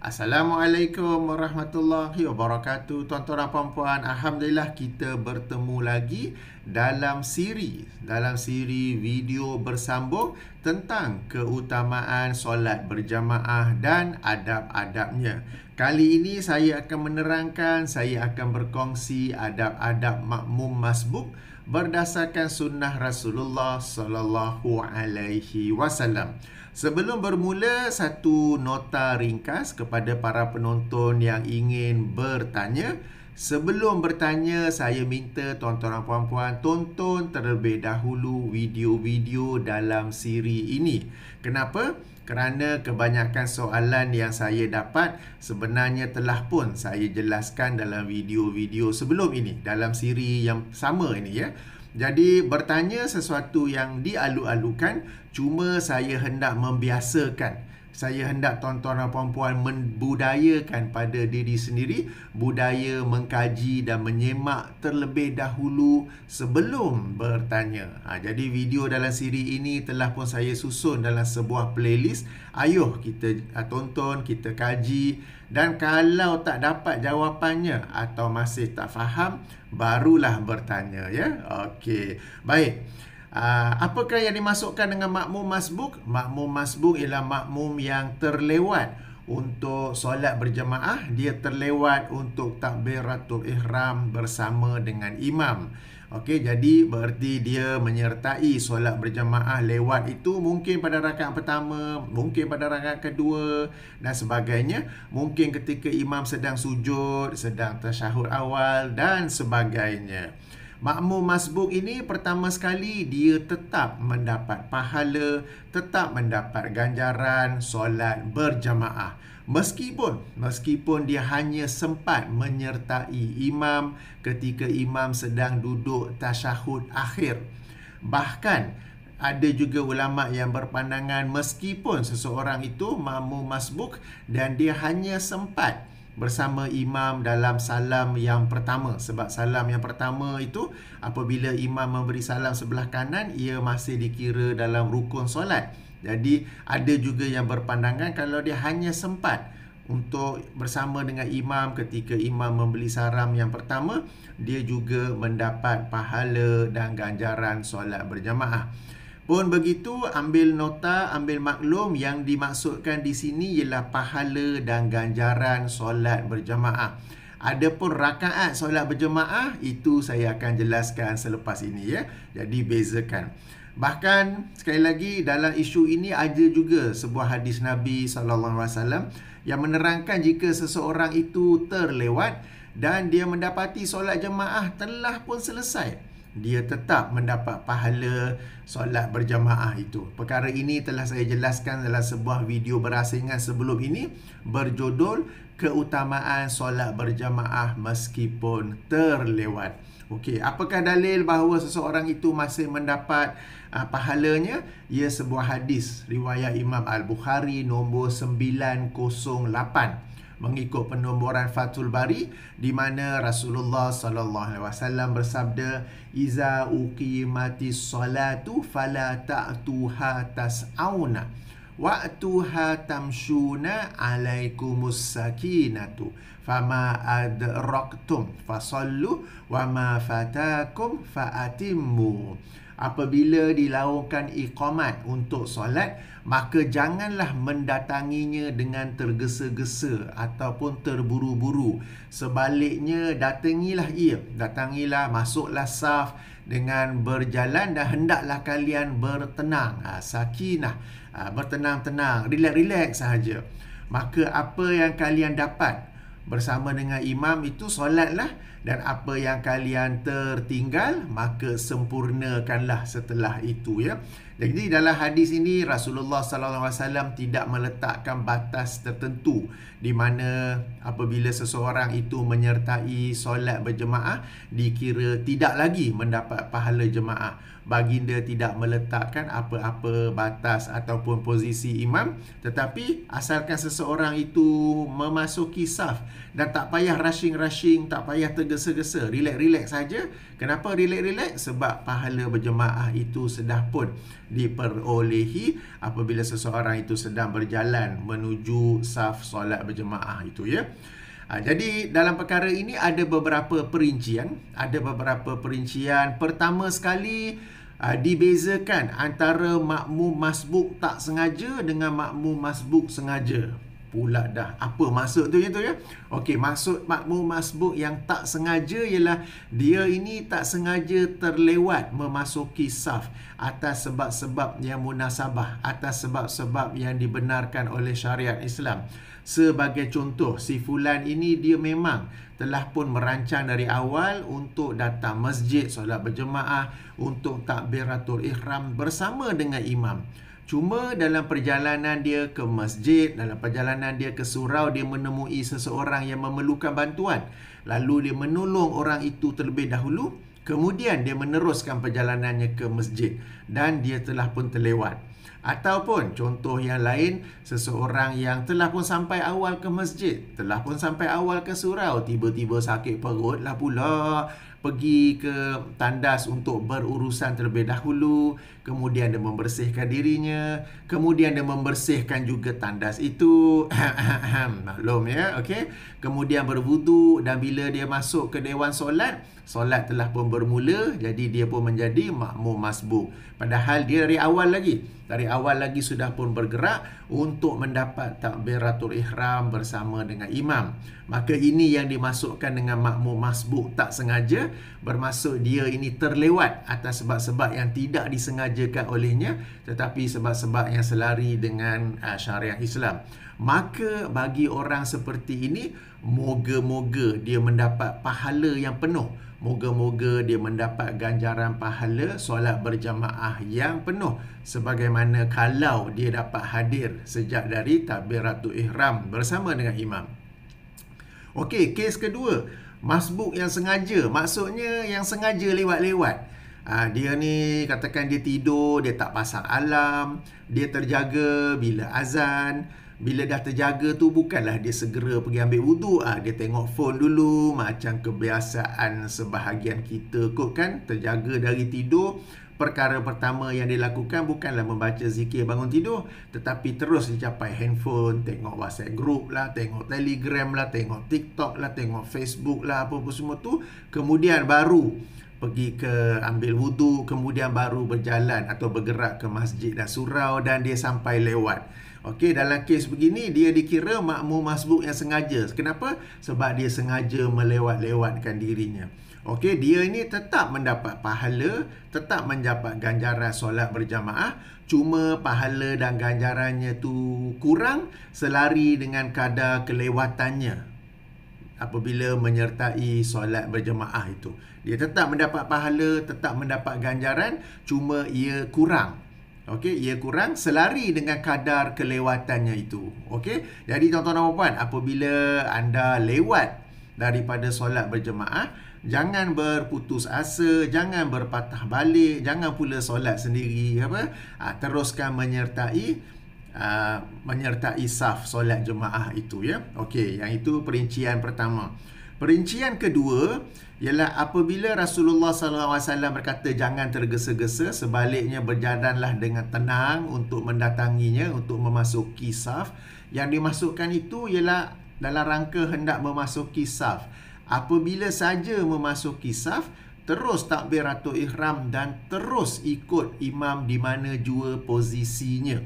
Assalamualaikum warahmatullahi wabarakatuh. Tuan-tuan dan puan-puan, alhamdulillah kita bertemu lagi dalam siri video bersambung tentang keutamaan solat berjamaah dan adab-adabnya. Kali ini saya akan menerangkan, saya akan berkongsi adab-adab makmum masbuk berdasarkan sunnah Rasulullah sallallahu alaihi wasallam. Sebelum bermula, satu nota ringkas kepada para penonton yang ingin bertanya. Sebelum bertanya, saya minta tuan-tuan dan puan-puan tonton terlebih dahulu video-video dalam siri ini. Kenapa? Kerana kebanyakan soalan yang saya dapat sebenarnya telah pun saya jelaskan dalam video-video sebelum ini, dalam siri yang sama ini ya. Jadi bertanya sesuatu yang dialu-alukan, cuma saya hendak membiasakan. Saya hendak tuan-tuan dan puan-puan membudayakan pada diri sendiri budaya mengkaji dan menyemak terlebih dahulu sebelum bertanya. Jadi video dalam siri ini telah pun saya susun dalam sebuah playlist. Ayuh kita tonton, kita kaji, dan kalau tak dapat jawapannya atau masih tak faham, barulah bertanya ya. Okey. Baik. Apakah yang dimasukkan dengan makmum masbuk? Makmum masbuk ialah makmum yang terlewat untuk solat berjemaah. Dia terlewat untuk takbiratul ihram bersama dengan imam. Okey, jadi berarti dia menyertai solat berjemaah lewat itu mungkin pada rakaat pertama, mungkin pada rakaat kedua dan sebagainya. Mungkin ketika imam sedang sujud, sedang tasyahud awal dan sebagainya. Makmum masbuk ini pertama sekali dia tetap mendapat pahala, tetap mendapat ganjaran solat berjamaah. Meskipun dia hanya sempat menyertai imam ketika imam sedang duduk tasyahud akhir. Bahkan ada juga ulama yang berpandangan meskipun seseorang itu makmum masbuk dan dia hanya sempat bersama imam dalam salam yang pertama. Sebab salam yang pertama itu apabila imam memberi salam sebelah kanan, ia masih dikira dalam rukun solat. Jadi ada juga yang berpandangan kalau dia hanya sempat untuk bersama dengan imam ketika imam memberi salam yang pertama, dia juga mendapat pahala dan ganjaran solat berjamaah. Pun begitu, ambil nota, ambil maklum, yang dimaksudkan di sini ialah pahala dan ganjaran solat berjamaah. Adapun rakaat solat berjamaah, itu saya akan jelaskan selepas ini ya. Jadi bezakan. Bahkan sekali lagi dalam isu ini ada juga sebuah hadis Nabi SAW yang menerangkan jika seseorang itu terlewat dan dia mendapati solat jemaah telah pun selesai, dia tetap mendapat pahala solat berjamaah itu. Perkara ini telah saya jelaskan dalam sebuah video berasingan sebelum ini berjudul keutamaan solat berjamaah meskipun terlewat. Okey, apakah dalil bahawa seseorang itu masih mendapat pahalanya? Ia sebuah hadis riwayat Imam Al-Bukhari nombor 908. Mengikut penomboran Fathul Bari, di mana Rasulullah sallallahu alaihi wasallam bersabda, "Iza uqimatis salatu fala ta'tuha tas'auna wa'tuha tamshuna 'alaikumus sakinatu fama adraktum fasallu wa ma fatakum fa'atimmu." Apabila dilakukan iqamat untuk solat, maka janganlah mendatanginya dengan tergesa-gesa ataupun terburu-buru. Sebaliknya, datangilah, masuklah saf dengan berjalan dan hendaklah kalian bertenang, sakinah, bertenang-tenang, relax sahaja. Maka apa yang kalian dapat bersama dengan imam itu solatlah, dan apa yang kalian tertinggal maka sempurnakanlah setelah itu ya. Jadi dalam hadis ini Rasulullah sallallahu alaihi wasallam tidak meletakkan batas tertentu di mana apabila seseorang itu menyertai solat berjemaah dikira tidak lagi mendapat pahala jemaah. Baginda tidak meletakkan apa-apa batas ataupun posisi imam, tetapi asalkan seseorang itu memasuki saf dan tak payah rushing, tak payah tergesa-gesa, relax saja. Kenapa relax? Sebab pahala berjemaah itu sudah pun diperolehi apabila seseorang itu sedang berjalan menuju saf solat berjemaah itu ya. Jadi dalam perkara ini ada beberapa perincian. Pertama sekali, dibezakan antara makmum masbuk tak sengaja dengan makmum masbuk sengaja. Pula dah. Apa maksud tu ya? Okey, maksud makmum masbuk yang tak sengaja ialah dia ini tak sengaja terlewat memasuki saf atas sebab-sebab yang munasabah, atas sebab-sebab yang dibenarkan oleh syariat Islam. Sebagai contoh, si fulan ini dia memang telah pun merancang dari awal untuk datang masjid, solat berjemaah, untuk takbiratul ihram bersama dengan imam. Cuma dalam perjalanan dia ke masjid, dalam perjalanan dia ke surau, dia menemui seseorang yang memerlukan bantuan. Lalu dia menolong orang itu terlebih dahulu, kemudian dia meneruskan perjalanannya ke masjid dan dia telah pun terlewat. Ataupun contoh yang lain, seseorang yang telah pun sampai awal ke masjid, telah pun sampai awal ke surau, tiba-tiba sakit perut lah pula, pergi ke tandas untuk berurusan terlebih dahulu, kemudian dia membersihkan dirinya, kemudian dia membersihkan juga tandas itu. Maklum ya, okey. Kemudian berwudu, dan bila dia masuk ke dewan solat telah pun bermula, jadi dia pun menjadi makmum masbuk. Padahal dia dari awal lagi sudah pun bergerak untuk mendapat takbiratul ihram bersama dengan imam. Maka ini yang dimasukkan dengan makmum masbuk tak sengaja, bermaksud dia ini terlewat atas sebab-sebab yang tidak disengajakan olehnya, tetapi sebab-sebab yang selari dengan syariat Islam. Maka bagi orang seperti ini, moga-moga dia mendapat pahala yang penuh. Moga-moga dia mendapat ganjaran pahala solat berjamaah yang penuh, sebagaimana kalau dia dapat hadir sejak dari takbiratul ihram bersama dengan imam. Okey, kes kedua, masbuk yang sengaja. Maksudnya yang sengaja lewat-lewat. Dia ni katakan dia tidur, dia tak pasang alarm, dia terjaga bila azan. Bila dah terjaga tu, bukanlah dia segera pergi ambil wuduk. Dia tengok phone dulu, macam kebiasaan sebahagian kita kot kan. Terjaga dari tidur, perkara pertama yang dilakukan bukanlah membaca zikir bangun tidur, tetapi terus dicapai handphone, tengok WhatsApp group lah, tengok Telegram lah, tengok TikTok lah, tengok Facebook lah, apa-apa semua tu. Kemudian baru pergi ke ambil wuduk, kemudian baru berjalan atau bergerak ke masjid dan surau, dan dia sampai lewat. Okey, dalam kes begini dia dikira makmum masbuk yang sengaja. Kenapa? Sebab dia sengaja melewat-lewatkan dirinya. Okey, dia ini tetap mendapat pahala, tetap mendapat ganjaran solat berjamaah, cuma pahala dan ganjarannya tu kurang selari dengan kadar kelewatannya apabila menyertai solat berjemaah itu. Dia tetap mendapat pahala, tetap mendapat ganjaran, cuma ia kurang. Okey, ia kurang selari dengan kadar kelewatannya itu. Okey, jadi tuan-tuan dan puan, apabila anda lewat daripada solat berjemaah, jangan berputus asa, jangan berpatah balik, jangan pula solat sendiri teruskan menyertai saf solat jemaah itu ya. Okey, yang itu perincian pertama. Perincian kedua ialah apabila Rasulullah SAW berkata jangan tergesa-gesa, sebaliknya berjalanlah dengan tenang untuk mendatanginya, untuk memasuki saf. Yang dimasukkan itu ialah dalam rangka hendak memasuki saf. Apabila saja memasuki saf, terus takbiratul ihram dan terus ikut imam di mana jua posisinya.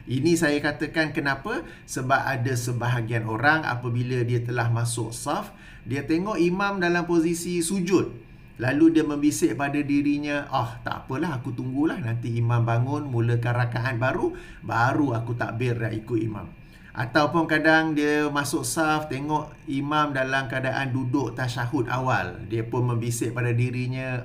Ini saya katakan kenapa? Sebab ada sebahagian orang apabila dia telah masuk saf, dia tengok imam dalam posisi sujud, lalu dia membisik pada dirinya, tak apalah, aku tunggulah nanti imam bangun mulakan rakaat baru aku takbir dan ikut imam. Ataupun kadang dia masuk saf, tengok imam dalam keadaan duduk tasyahud awal, dia pun membisik pada dirinya,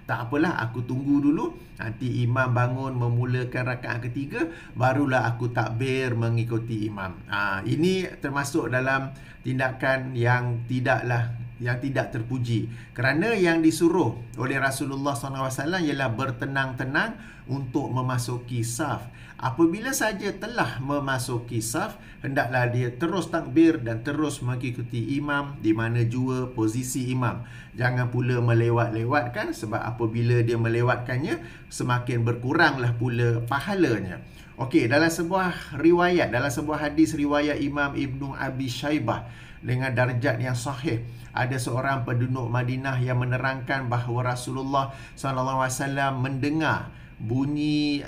tak apalah, aku tunggu dulu nanti imam bangun memulakan rakaat ketiga, barulah aku takbir mengikuti imam. Ini termasuk dalam tindakan yang tidak terpuji. Kerana yang disuruh oleh Rasulullah SAW ialah bertenang-tenang untuk memasuki saf. Apabila saja telah memasuki saf, hendaklah dia terus takbir dan terus mengikuti imam di mana jua posisi imam. Jangan pula melewat-lewatkan, sebab apabila dia melewatkannya, semakin berkuranglah pula pahalanya. Okey, dalam sebuah riwayat, dalam sebuah hadis riwayat Imam Ibnu Abi Syaibah dengan darjat yang sahih, ada seorang penduduk Madinah yang menerangkan bahawa Rasulullah SAW mendengar bunyi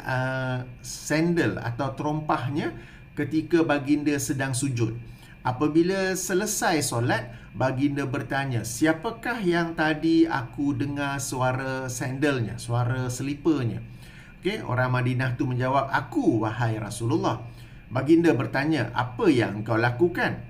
sandal atau terompahnya ketika baginda sedang sujud. Apabila selesai solat, baginda bertanya, siapakah yang tadi aku dengar suara sandalnya, suara selipernya? Okey, orang Madinah tu menjawab, aku wahai Rasulullah. Baginda bertanya, apa yang engkau lakukan?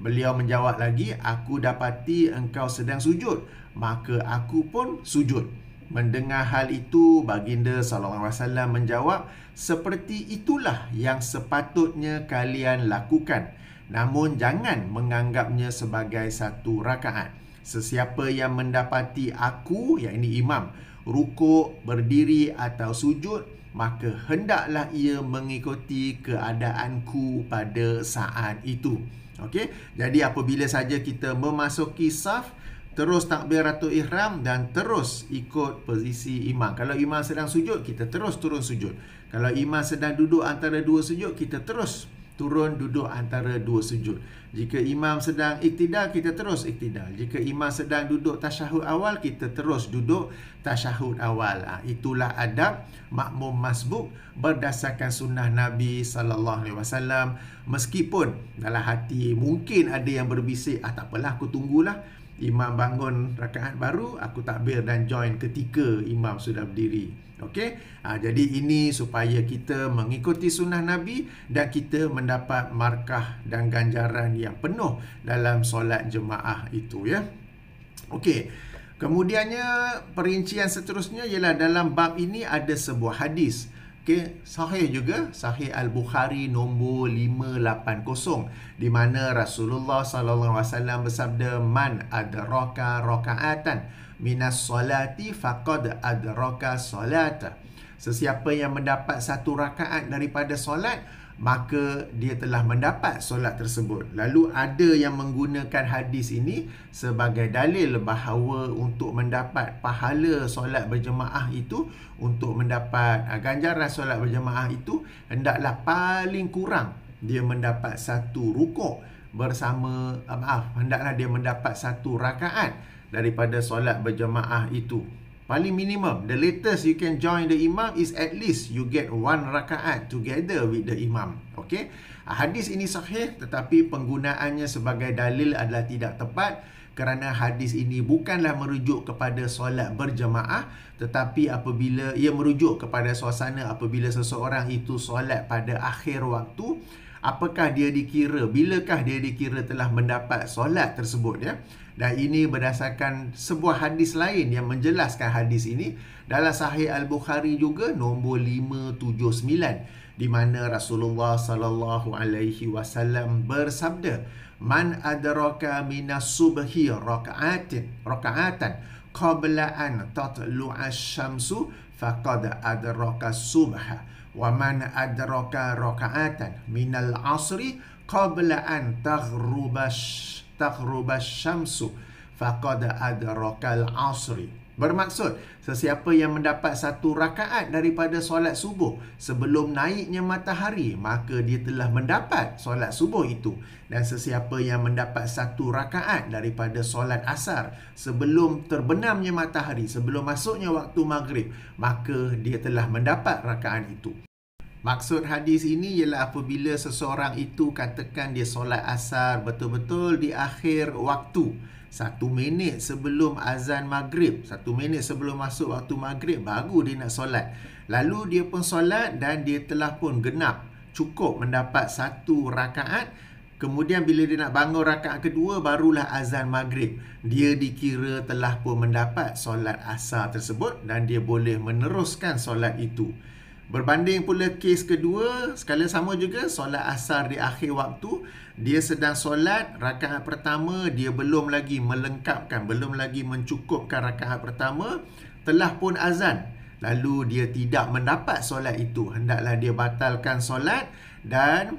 Beliau menjawab lagi, aku dapati engkau sedang sujud, maka aku pun sujud. Mendengar hal itu, baginda SAW menjawab, seperti itulah yang sepatutnya kalian lakukan. Namun jangan menganggapnya sebagai satu rakaat. Sesiapa yang mendapati aku, yakni imam, rukuk, berdiri atau sujud, maka hendaklah ia mengikuti keadaanku pada saat itu. Okey, jadi apabila saja kita memasuki saf, terus takbiratul ihram dan terus ikut posisi imam. Kalau imam sedang sujud, kita terus turun sujud. Kalau imam sedang duduk antara dua sujud, kita terus turun duduk antara dua sujud. Jika imam sedang iktidal, kita terus iktidal. Jika imam sedang duduk tasyahud awal, kita terus duduk tasyahud awal. Itulah adab makmum masbuk berdasarkan sunnah Nabi SAW. Meskipun dalam hati mungkin ada yang berbisik, tak apalah, aku tunggulah imam bangun rakaat baru, aku takbir dan join ketika imam sudah berdiri. Okey, jadi ini supaya kita mengikuti sunnah Nabi dan kita mendapat markah dan ganjaran yang penuh dalam solat jemaah itu, ya. Okey, kemudiannya perincian seterusnya ialah dalam bab ini ada sebuah hadis. Okey, sahih juga, Sahih Al-Bukhari nombor 580, di mana Rasulullah SAW bersabda, man adraka raka'atan minas solati faqad adraka solata. Sesiapa yang mendapat satu rakaat daripada solat, maka dia telah mendapat solat tersebut. Lalu ada yang menggunakan hadis ini sebagai dalil bahawa untuk mendapat pahala solat berjemaah itu, untuk mendapat ganjaran solat berjemaah itu, hendaklah paling kurang dia mendapat satu rukuk bersama, hendaklah dia mendapat satu rakaat daripada solat berjemaah itu. Paling minimum, the latest you can join the imam is at least you get one rakaat together with the imam. Okay, hadis ini sahih, tetapi penggunaannya sebagai dalil adalah tidak tepat, kerana hadis ini bukanlah merujuk kepada solat berjemaah, tetapi apabila ia merujuk kepada suasana apabila seseorang itu solat pada akhir waktu, apakah dia dikira, bilakah dia dikira telah mendapat solat tersebut, ya. Dan ini berdasarkan sebuah hadis lain yang menjelaskan hadis ini dalam Sahih Al-Bukhari juga nombor 579, di mana Rasulullah SAW bersabda, man adraka minas subhi raka'atan qabla an tatlu'a asy-syamsu faqad adraka subha, wa man adraka raka'atan minal asri qabla an taghruba syamsu faqad adrakal asri. Bermaksud, sesiapa yang mendapat satu rakaat daripada solat subuh sebelum naiknya matahari, maka dia telah mendapat solat subuh itu. Dan sesiapa yang mendapat satu rakaat daripada solat asar sebelum terbenamnya matahari, sebelum masuknya waktu maghrib, maka dia telah mendapat rakaat itu. Maksud hadis ini ialah apabila seseorang itu katakan dia solat asar betul-betul di akhir waktu, 1 minit sebelum azan maghrib, 1 minit sebelum masuk waktu maghrib, baru dia nak solat. Lalu dia pun solat dan dia telah pun genap, cukup mendapat satu rakaat. Kemudian bila dia nak bangun rakaat kedua, barulah azan maghrib. Dia dikira telah pun mendapat solat asar tersebut dan dia boleh meneruskan solat itu. Berbanding pula kes kedua, sekala sama juga, solat asar di akhir waktu, dia sedang solat rakaat pertama, dia belum lagi melengkapkan, belum lagi mencukupkan rakaat pertama, telah pun azan. lalu dia tidak mendapat solat itu, hendaklah dia batalkan solat dan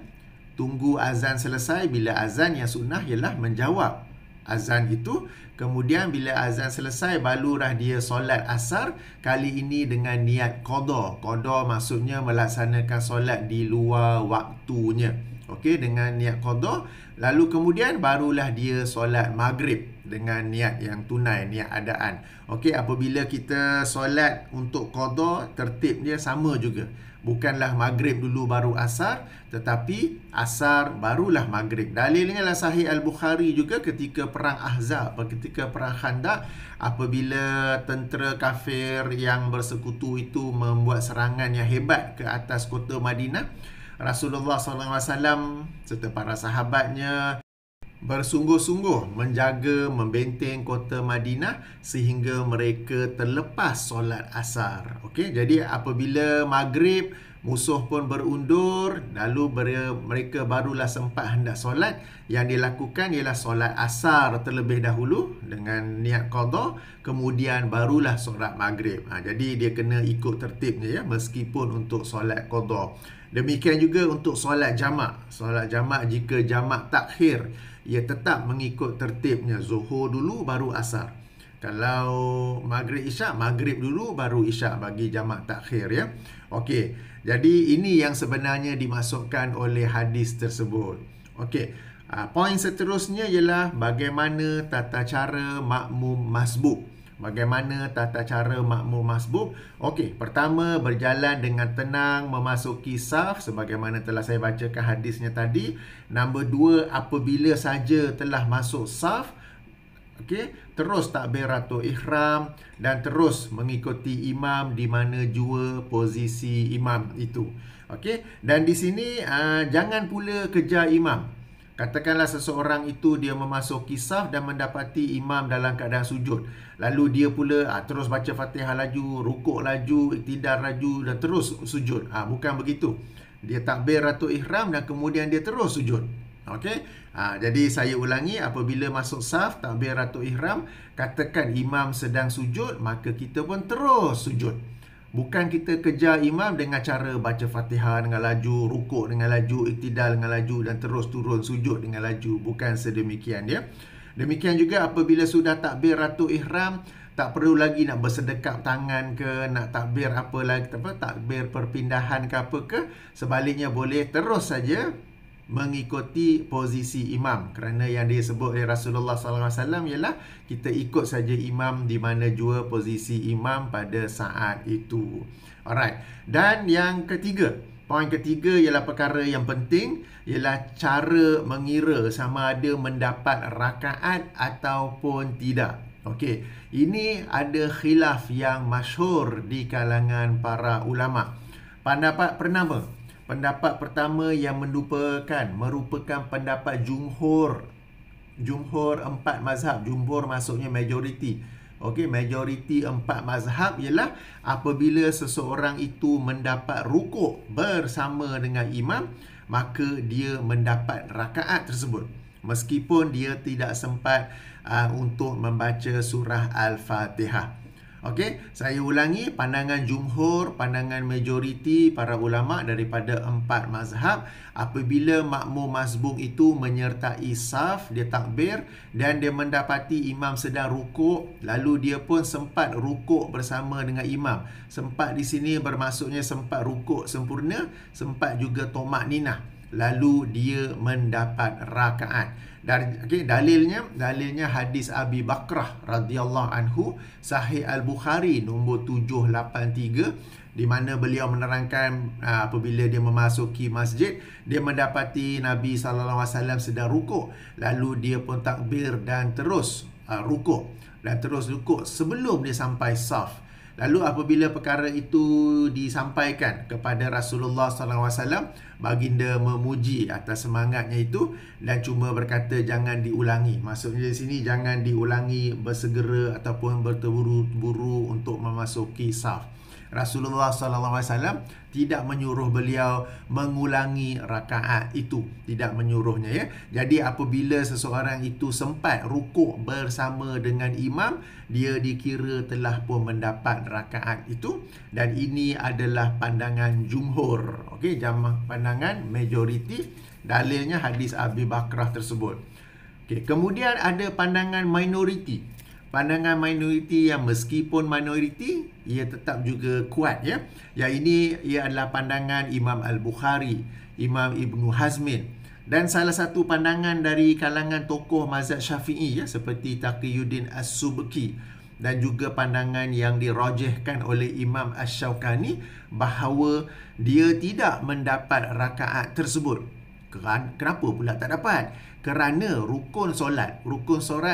tunggu azan selesai. Bila azan yang sunnah ialah menjawab azan itu. Kemudian bila azan selesai, barulah dia solat asar. Kali ini dengan niat qada. Qada maksudnya melaksanakan solat di luar waktunya. Okey, dengan niat qada. Lalu kemudian barulah dia solat maghrib dengan niat yang tunai, niat adaan. Okey, apabila kita solat untuk qada, tertib dia sama juga. Bukanlah maghrib dulu baru asar, tetapi asar barulah maghrib. Dalilnya adalah Sahih Al-Bukhari juga ketika perang Ahzab, ketika perang Khandaq, apabila tentera kafir yang bersekutu itu membuat serangan yang hebat ke atas kota Madinah, Rasulullah SAW serta para sahabatnya bersungguh-sungguh menjaga, membenteng kota Madinah sehingga mereka terlepas solat asar. Okey, jadi apabila maghrib, musuh pun berundur, lalu mereka barulah sempat hendak solat. Yang dilakukan ialah solat asar terlebih dahulu dengan niat qada, kemudian barulah solat maghrib. Jadi dia kena ikut tertibnya ya, meskipun untuk solat qada. Demikian juga untuk solat jamak. Solat jamak jika jamak takhir, ia tetap mengikut tertibnya. Zuhur dulu baru asar. Kalau maghrib isyak, maghrib dulu baru isyak bagi jamak takhir ya. Okey. Jadi ini yang sebenarnya dimasukkan oleh hadis tersebut. Okey. Poin seterusnya ialah bagaimana tata cara makmum masbuk. Bagaimana tata cara makmum masbuk? Okey, pertama berjalan dengan tenang memasuki saf sebagaimana telah saya bacakan hadisnya tadi. Nombor 2, apabila saja telah masuk saf, okey, terus takbiratul ihram dan terus mengikuti imam di mana jua posisi imam itu. Okey, dan di sini jangan pula kejar imam. Katakanlah seseorang itu dia memasuki saf dan mendapati imam dalam keadaan sujud. Lalu dia pula terus baca Fatihah laju, rukuk laju, iktidal laju dan terus sujud. Bukan begitu. Dia takbiratul ihram dan kemudian dia terus sujud. Okey. Jadi saya ulangi, apabila masuk saf takbiratul ihram, katakan imam sedang sujud, maka kita pun terus sujud. Bukan kita kejar imam dengan cara baca Fatihah dengan laju, rukuk dengan laju, iktidal dengan laju dan terus turun sujud dengan laju. Bukan sedemikian ya. Demikian juga apabila sudah takbiratul ihram, tak perlu lagi nak bersedekap tangan ke, nak takbir apa lagi, takbir perpindahan ke apa ke. Sebaliknya boleh terus saja mengikuti posisi imam, kerana yang disebut oleh Rasulullah SAW ialah kita ikut saja imam di mana jua posisi imam pada saat itu. Alright. Dan yang ketiga, poin ketiga ialah perkara yang penting, ialah cara mengira sama ada mendapat rakaat ataupun tidak. Okey, ini ada khilaf yang masyhur di kalangan para ulama. Pendapat pertama yang merupakan pendapat jumhur 4 mazhab. Jumhur maksudnya majoriti. Okey, majoriti 4 mazhab ialah apabila seseorang itu mendapat rukuk bersama dengan imam, maka dia mendapat rakaat tersebut meskipun dia tidak sempat untuk membaca surah Al-Fatihah. Okey, saya ulangi, pandangan jumhur, pandangan majoriti para ulama daripada 4 mazhab, apabila makmum masbuk itu menyertai saf, dia takbir dan dia mendapati imam sedang rukuk, lalu dia pun sempat rukuk bersama dengan imam. Sempat di sini bermaksudnya sempat rukuk sempurna, sempat juga tumakninah, lalu dia mendapat rakaat. Dan dalilnya hadis Abi Bakrah radhiyallahu anhu, Sahih Al-Bukhari nombor 783, di mana beliau menerangkan apabila dia memasuki masjid, dia mendapati Nabi SAW sedang rukuk, lalu dia pun takbir dan terus rukuk sebelum dia sampai saf. Lalu apabila perkara itu disampaikan kepada Rasulullah SAW, baginda memuji atas semangatnya itu dan cuma berkata jangan diulangi. Maksudnya di sini jangan diulangi bersegera ataupun berterburu-buru untuk memasuki saf. Rasulullah SAW tidak menyuruh beliau mengulangi rakaat itu, tidak menyuruhnya ya. Jadi apabila seseorang itu sempat rukuk bersama dengan imam, dia dikira telah pun mendapat rakaat itu, dan ini adalah pandangan jumhur. Okey, pandangan majoriti. Dalilnya hadis Abi Bakrah tersebut. Okey, kemudian ada pandangan minoriti. Pandangan minoriti yang meskipun minoriti, ia tetap juga kuat ya. Yang ini ia adalah pandangan Imam Al-Bukhari, Imam Ibnu Hazmin, dan salah satu pandangan dari kalangan tokoh mazhab Syafi'i ya, seperti Taqiyuddin As-Subki, dan juga pandangan yang dirajihkan oleh Imam Asy-Syaukani bahawa dia tidak mendapat rakaat tersebut. Kenapa pula tak dapat? Kerana rukun solat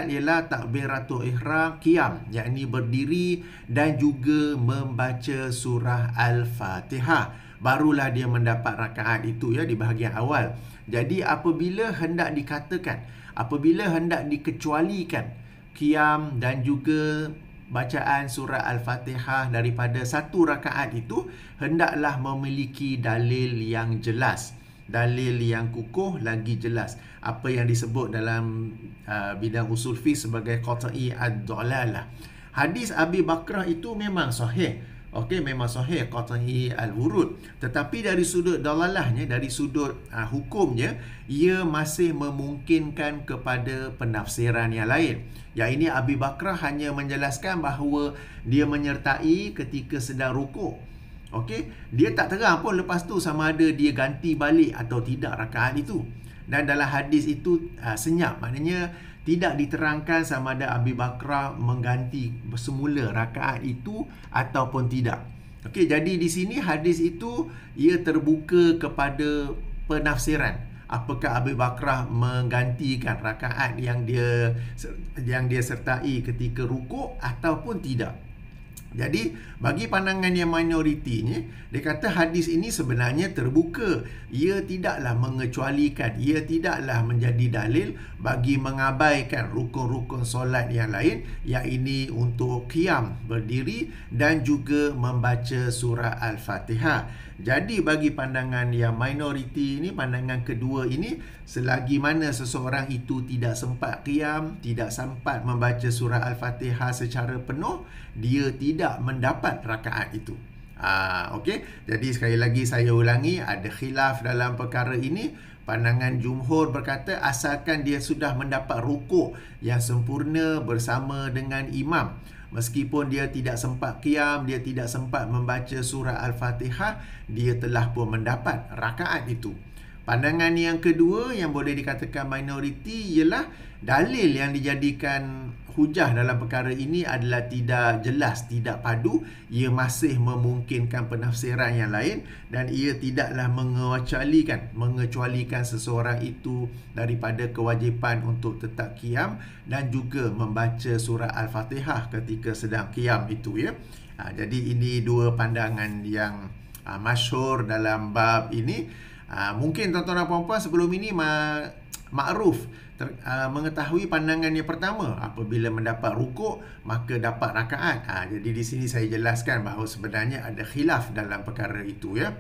ialah takbiratul ihram, qiyam, yakni berdiri dan juga membaca surah Al-Fatihah. Barulah dia mendapat rakaat itu ya, di bahagian awal. Jadi apabila hendak dikatakan, apabila hendak dikecualikan qiyam dan juga bacaan surah Al-Fatihah daripada satu rakaat itu, hendaklah memiliki dalil yang jelas, dalil yang kukuh lagi jelas, apa yang disebut dalam bidang usul fiqh sebagai qat'i ad-dalalah. Hadis Abi Bakrah itu memang sahih. Okey, memang sahih qat'i al-wurud, tetapi dari sudut dalalahnya, dari sudut hukumnya, ia masih memungkinkan kepada penafsiran yang lain. Yang ini Abi Bakrah hanya menjelaskan bahawa dia menyertai ketika sedang rukuk. Okey, dia tak terang pun lepas tu sama ada dia ganti balik atau tidak rakaat itu. Dan dalam hadis itu senyap, maknanya tidak diterangkan sama ada Abi Bakrah mengganti semula rakaat itu ataupun tidak. Okey, jadi di sini hadis itu ia terbuka kepada penafsiran. Apakah Abi Bakrah menggantikan rakaat yang dia sertai ketika rukuk ataupun tidak. Jadi bagi pandangan yang minoritinya, dia kata hadis ini sebenarnya terbuka. Ia tidaklah mengecualikan, ia tidaklah menjadi dalil bagi mengabaikan rukun-rukun solat yang lain, yang ini untuk qiyam, berdiri, dan juga membaca surah Al-Fatihah. Jadi bagi pandangan yang minoriti ini, pandangan kedua ini, selagi mana seseorang itu tidak sempat qiyam, tidak sempat membaca surah Al-Fatihah secara penuh, dia tidak mendapat rakaat itu. Okey. Jadi sekali lagi saya ulangi, ada khilaf dalam perkara ini. Pandangan jumhur berkata asalkan dia sudah mendapat rukuk yang sempurna bersama dengan imam, meskipun dia tidak sempat qiyam, dia tidak sempat membaca surah Al-Fatihah, dia telah pun mendapat rakaat itu. Pandangan yang kedua yang boleh dikatakan minoriti ialah dalil yang dijadikan hujah dalam perkara ini adalah tidak jelas, tidak padu. Ia masih memungkinkan penafsiran yang lain, dan ia tidaklah mengecualikan seseorang itu daripada kewajipan untuk tetap qiyam dan juga membaca surah Al-Fatihah ketika sedang qiyam itu ya. Jadi ini dua pandangan yang masyhur dalam bab ini. Mungkin tuan-tuan dan puan-puan sebelum ini makruf mengetahui pandangan yang pertama, apabila mendapat rukuk maka dapat rakaat. Jadi di sini saya jelaskan bahawa sebenarnya ada khilaf dalam perkara itu ya.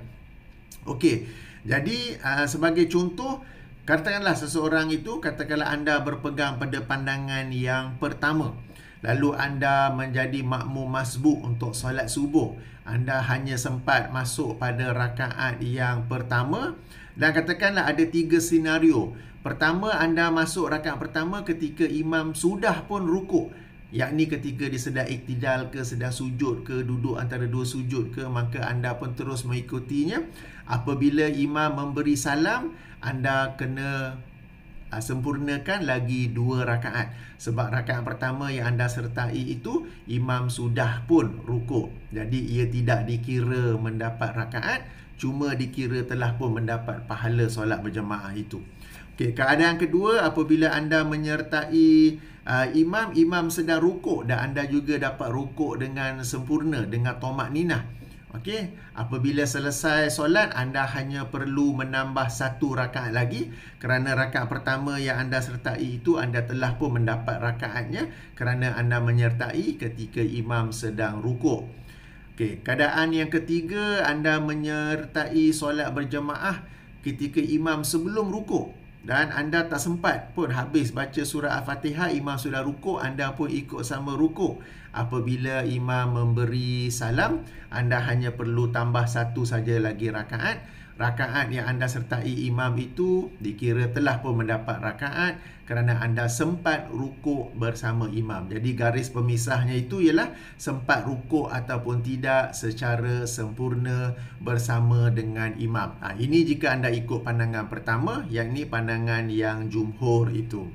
Okey. Jadi sebagai contoh, katakanlah seseorang itu, katakanlah anda berpegang pada pandangan yang pertama, lalu anda menjadi makmum masbuk untuk solat subuh. Anda hanya sempat masuk pada rakaat yang pertama, dan katakanlah ada 3 senario. Pertama, anda masuk rakaat pertama ketika imam sudah pun rukuk, yakni ketika dia sedang iktidal ke, sedang sujud ke, duduk antara dua sujud ke, maka anda pun terus mengikutinya. Apabila imam memberi salam, anda kena sempurnakan lagi 2 rakaat, sebab rakaat pertama yang anda sertai itu imam sudah pun rukuk. Jadi ia tidak dikira mendapat rakaat, cuma dikira telah pun mendapat pahala solat berjemaah itu. Okey, keadaan kedua, apabila anda menyertai imam sedang rukuk dan anda juga dapat rukuk dengan sempurna, dengan tamakninah. Okey, apabila selesai solat, anda hanya perlu menambah 1 rakaat lagi, kerana rakaat pertama yang anda sertai itu anda telah pun mendapat rakaatnya kerana anda menyertai ketika imam sedang rukuk. Okey, keadaan yang ketiga, anda menyertai solat berjemaah ketika imam sebelum rukuk dan anda tak sempat pun habis baca surah Al-Fatihah, imam sudah rukuk, anda pun ikut sama rukuk. Apabila imam memberi salam, anda hanya perlu tambah satu saja lagi rakaat. Rakaat yang anda sertai imam itu dikira telah pun mendapat rakaat kerana anda sempat rukuk bersama imam. Jadi garis pemisahnya itu ialah sempat rukuk ataupun tidak secara sempurna bersama dengan imam. Ini jika anda ikut pandangan pertama, yang ini pandangan yang jumhur itu.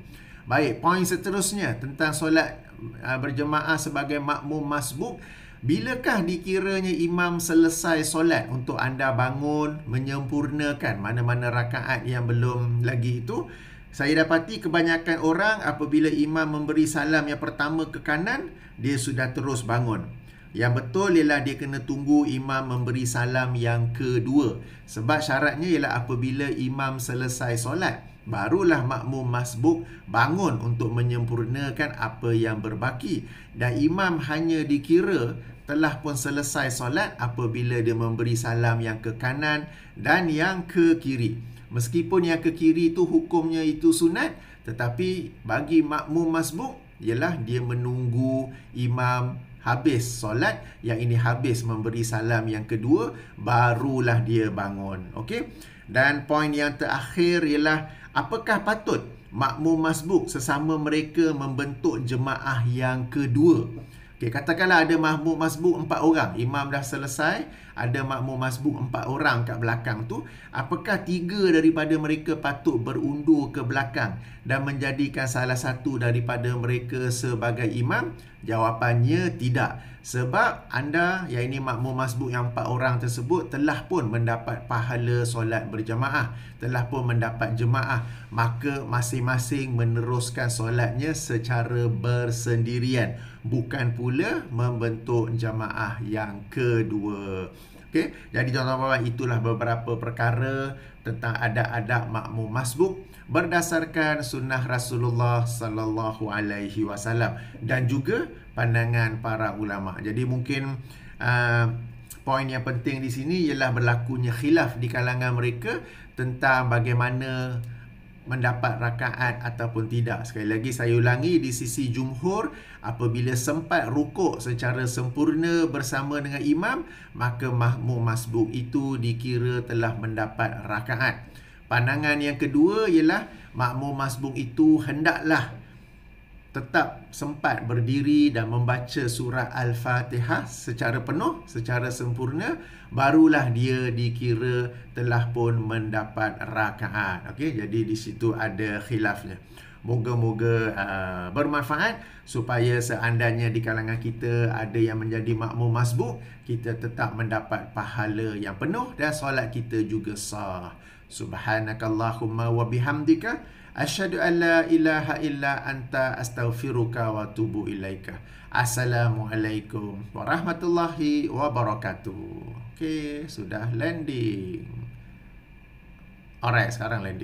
Baik, poin seterusnya tentang solat berjemaah sebagai makmum masbuk. Bilakah dikiranya imam selesai solat untuk anda bangun menyempurnakan mana-mana rakaat yang belum lagi itu? Saya dapati kebanyakan orang apabila imam memberi salam yang pertama ke kanan, dia sudah terus bangun. Yang betul ialah dia kena tunggu imam memberi salam yang kedua. Sebab syaratnya ialah apabila imam selesai solat, barulah makmum masbuk bangun untuk menyempurnakan apa yang berbaki. Dan imam hanya dikira telah pun selesai solat apabila dia memberi salam yang ke kanan dan yang ke kiri. Meskipun yang ke kiri itu hukumnya itu sunat, tetapi bagi makmum masbuk ialah dia menunggu imam habis solat, yang ini habis memberi salam yang kedua, barulah dia bangun. Okey? Dan poin yang terakhir ialah apakah patut makmum masbuk sesama mereka membentuk jemaah yang kedua? Okay, katakanlah ada makmum masbuk 4 orang. Imam dah selesai, ada makmum masbuk 4 orang kat belakang tu. Apakah 3 daripada mereka patut berundur ke belakang dan menjadikan salah satu daripada mereka sebagai imam? Jawapannya tidak. Sebab anda, yang ini makmum masbuk yang 4 orang tersebut, telah pun mendapat pahala solat berjemaah, telah pun mendapat jemaah. Maka masing-masing meneruskan solatnya secara bersendirian, bukan pula membentuk jemaah yang kedua. Okey, jadi tuan-tuan, itulah beberapa perkara tentang adab-adab makmum masbuk berdasarkan sunnah Rasulullah sallallahu alaihi wasallam dan juga pandangan para ulama. Jadi mungkin poin yang penting di sini ialah berlakunya khilaf di kalangan mereka tentang bagaimana mendapat rakaat ataupun tidak. Sekali lagi saya ulangi, di sisi jumhur, apabila sempat rukuk secara sempurna bersama dengan imam, maka makmum masbuk itu dikira telah mendapat rakaat. Pandangan yang kedua ialah makmum masbuk itu hendaklah tetap sempat berdiri dan membaca surah Al-Fatihah secara penuh, secara sempurna, barulah dia dikira telah pun mendapat rakaat. Okey, jadi di situ ada khilafnya. Moga-moga bermanfaat supaya seandainya di kalangan kita ada yang menjadi makmum masbuk, kita tetap mendapat pahala yang penuh dan solat kita juga sah. Subhanakallahumma wa bihamdika asyhadu an la ilaha illa anta astaghfiruka wa atubu ilaika. Assalamualaikum warahmatullahi wabarakatuh. Okey, sudah landing. Alright, sekarang landing.